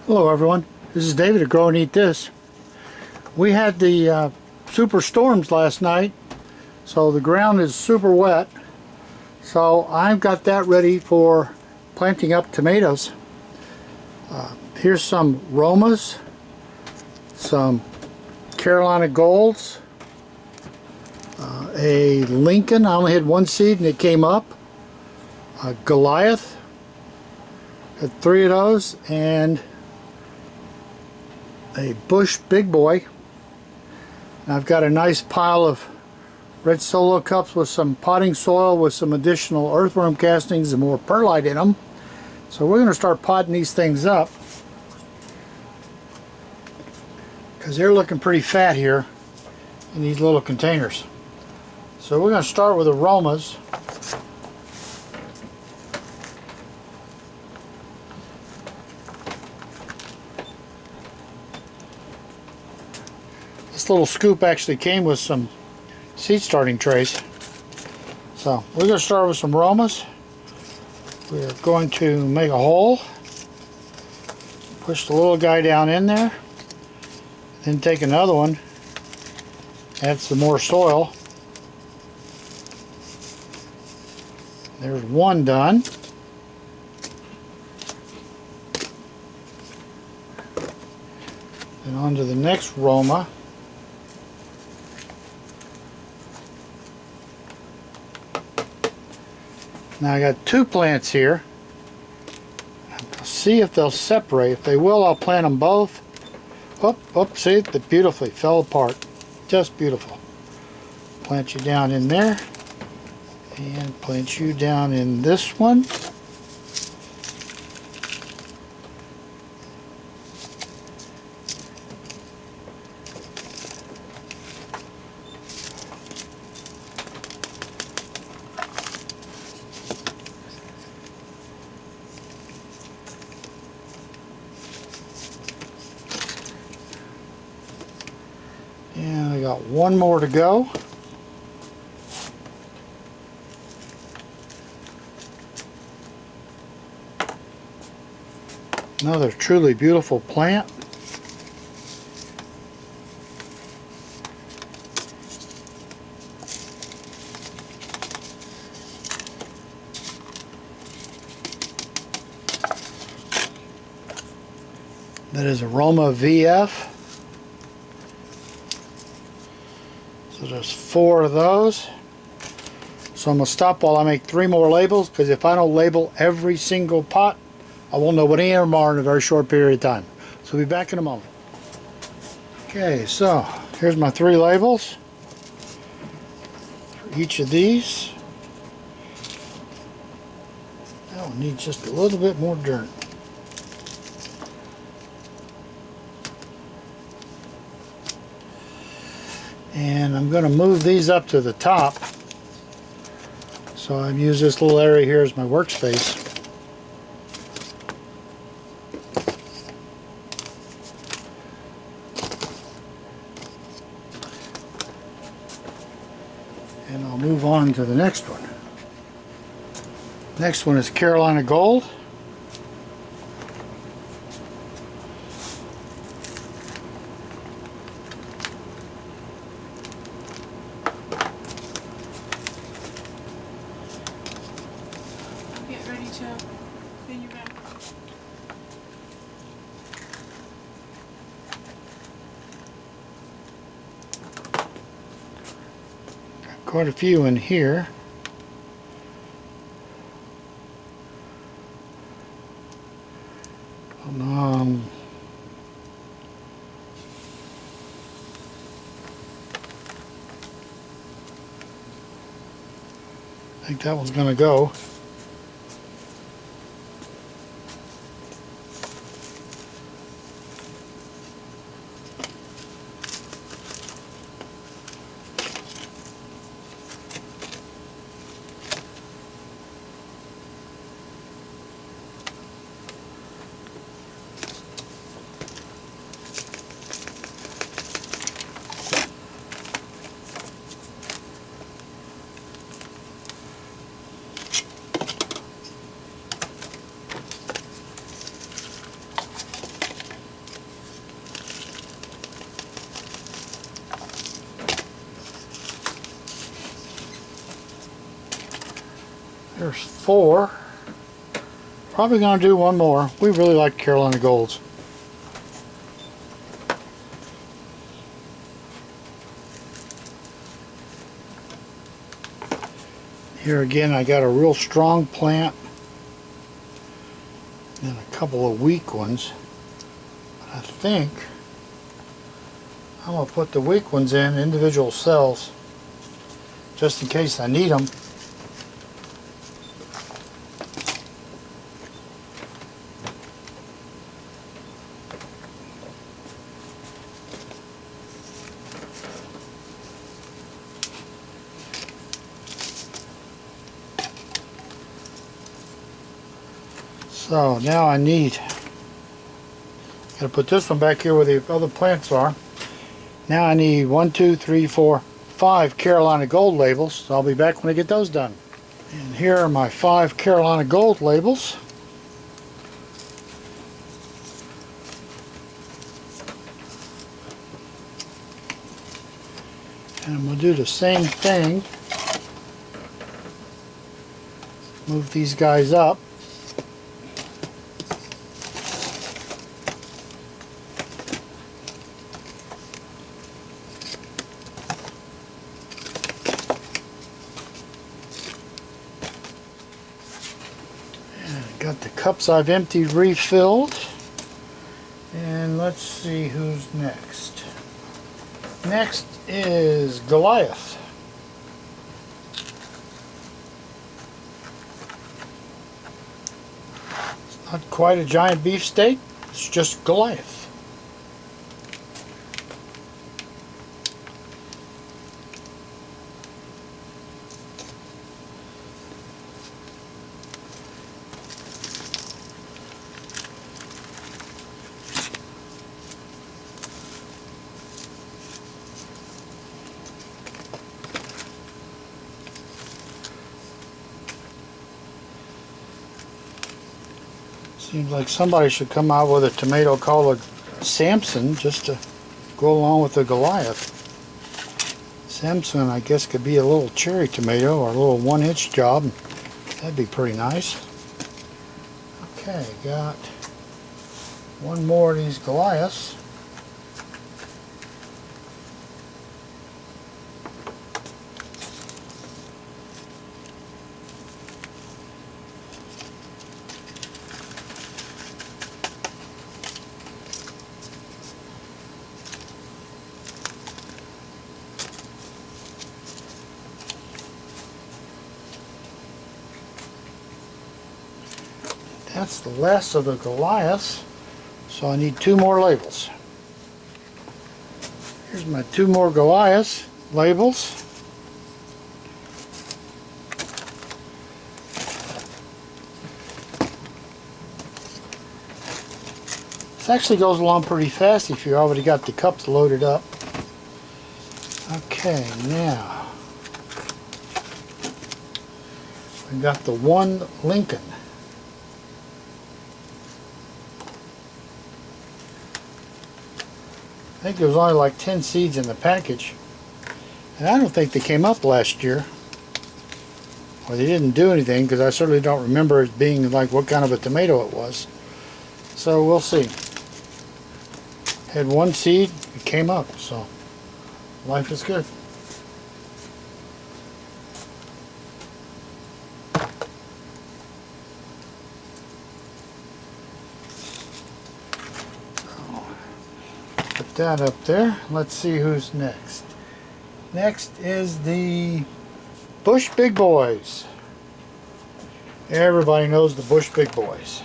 Hello everyone, this is David at Grow and Eat This. We had the super storms last night, so the ground is super wet. So I've got that ready for planting up tomatoes. Here's some Romas, some Carolina Golds, a Lincoln. I only had one seed and it came up. A Goliath, had 3 of those, and a Bush Big Boy. And I've got a nice pile of red solo cups with some potting soil with some additional earthworm castings and more perlite in them. So we're going to start potting these things up because they're looking pretty fat here in these little containers. So we're going to start with aromas. This little scoop actually came with some seed starting trays. So we're going to start with some aromas. We're going to make a hole, push the little guy down in there, then take another one, add some more soil. There's one done. Then on to the next Roma. Now I got 2 plants here. I'll see if they'll separate. If they will, I'll plant them both. Oh, see, they beautifully fell apart. Just beautiful. Plant you down in there. And plant you down in this one. And I got one more to go. Another truly beautiful plant. That is Aroma VF. So there's 4 of those. So I'm going to stop while I make 3 more labels, because if I don't label every single pot, I won't know what any of them are in a very short period of time. So we'll be back in a moment. Okay, so here's my 3 labels for each of these. That one needs just a little bit more dirt. And I'm going to move these up to the top. So I've used this little area here as my workspace. And I'll move on to the next one. Next one is Carolina Gold. Get ready to clean your back. Quite a few in here. I think that one's going to go. 4. Probably going to do one more. We really like Carolina Golds. Here again, I got a real strong plant and a couple of weak ones. I think I'm going to put the weak ones in individual cells just in case I need them. So now I gotta put this one back here where the other plants are. Now I need 1, 2, 3, 4, 5 Carolina Gold labels. So I'll be back when I get those done. And here are my 5 Carolina Gold labels. And I'm gonna do the same thing. Move these guys up. Got the cups I've emptied refilled, and let's see who's next. Next is Goliath. It's not quite a giant beefsteak, it's just Goliath. Seems like somebody should come out with a tomato called a Samson just to go along with the Goliath. Samson, I guess, could be a little cherry tomato or a little 1-inch job. That'd be pretty nice. Okay, got one more of these Goliaths. That's the last of the Goliaths, so I need 2 more labels. Here's my 2 more Goliaths labels. This actually goes along pretty fast if you already got the cups loaded up. Okay, now we got the 1 Lincoln. I think there was only like 10 seeds in the package, and I don't think they came up last year, or they didn't do anything, because I certainly don't remember it being like what kind of a tomato it was. So we'll see. Had 1 seed, it came up, so life is good. Put that up there. Let's see who's next. Next is the Bush Big Boys. Everybody knows the Bush Big Boys.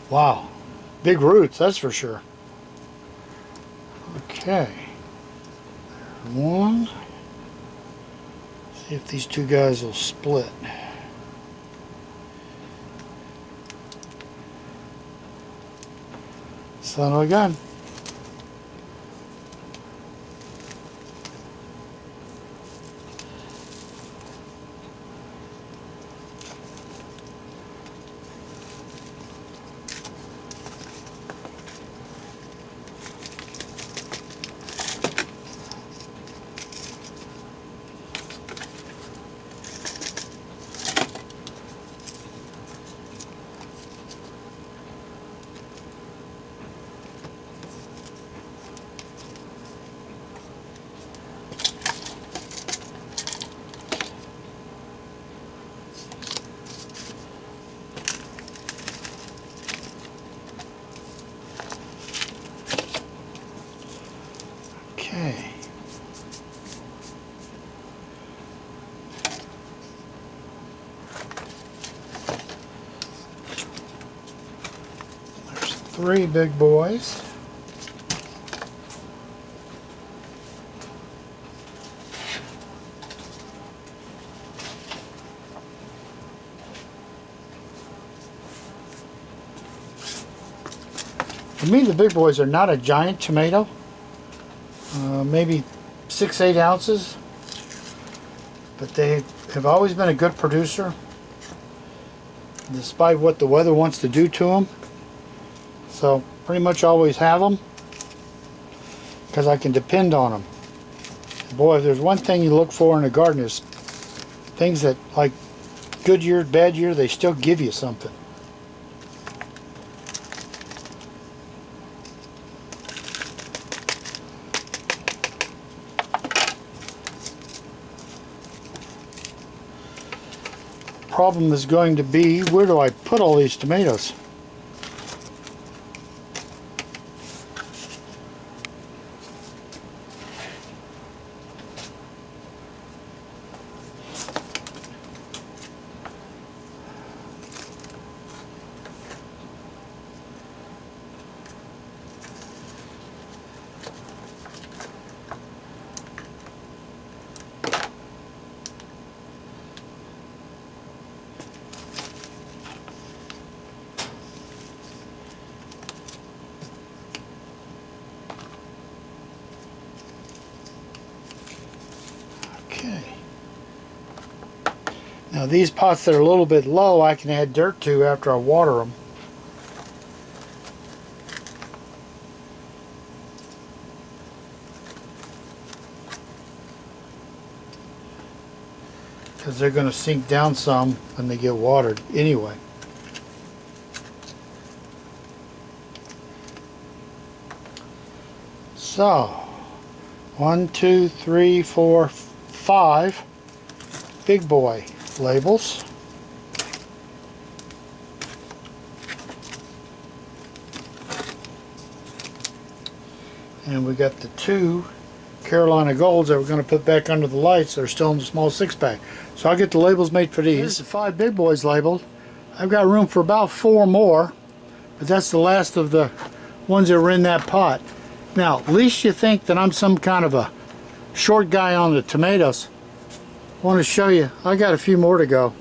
Wow, big roots, that's for sure. Okay, 1. See if these 2 guys will split. Son of a gun. Okay. There's 3 big boys. To me, the big boys are not a giant tomato. Maybe 6-8 ounces. But they have always been a good producer, despite what the weather wants to do to them. So, pretty much always have them, because I can depend on them. Boy, if there's one thing you look for in a garden, is things that, like, good year, bad year, they still give you something. Problem is going to be, where do I put all these tomatoes? Okay. Now these pots that are a little bit low, I can add dirt to after I water them. Because they're going to sink down some when they get watered anyway. So, 1, 2, 3, 4, 5 big boy labels. And we got the 2 Carolina Golds that we're going to put back under the lights that are still in the small 6-pack. So I'll get the labels made for these. There's the 5 big boys labeled. I've got room for about 4 more, but that's the last of the ones that were in that pot. Now, least you think that I'm some kind of a short guy on the tomatoes. I want to show you, I got a few more to go.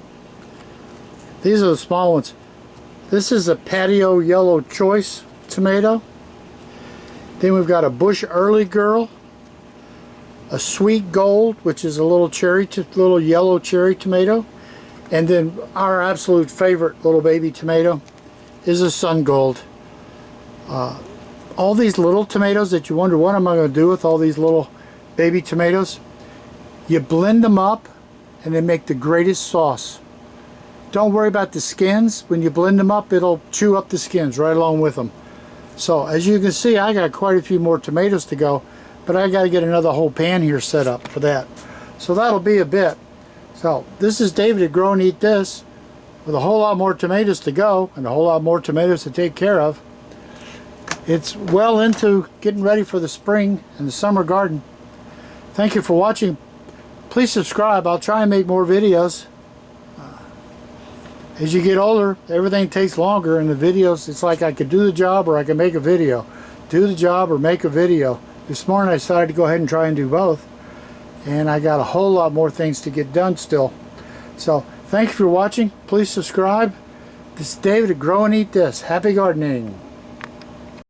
These are the small ones. This is a patio yellow choice tomato. Then we've got a bush early girl, a sweet gold, which is a little little yellow cherry tomato, and then our absolute favorite little baby tomato is a sun gold. All these little tomatoes that you wonder, what am I going to do with all these little baby tomatoes? You blend them up and they make the greatest sauce. Don't worry about the skins. When you blend them up, it'll chew up the skins right along with them. So as you can see, I got quite a few more tomatoes to go, but I got to get another whole pan here set up for that. So that'll be a bit. So this is David at Grow and Eat This, with a whole lot more tomatoes to go and a whole lot more tomatoes to take care of. It's well into getting ready for the spring and the summer garden. Thank you for watching. Please subscribe. I'll try and make more videos. As you get older, everything takes longer, and the videos, it's like I could do the job or I could make a video. Do the job or make a video. This morning I decided to go ahead and try and do both. And I got a whole lot more things to get done still. So, thank you for watching. Please subscribe. This is David at Grow and Eat This. Happy gardening.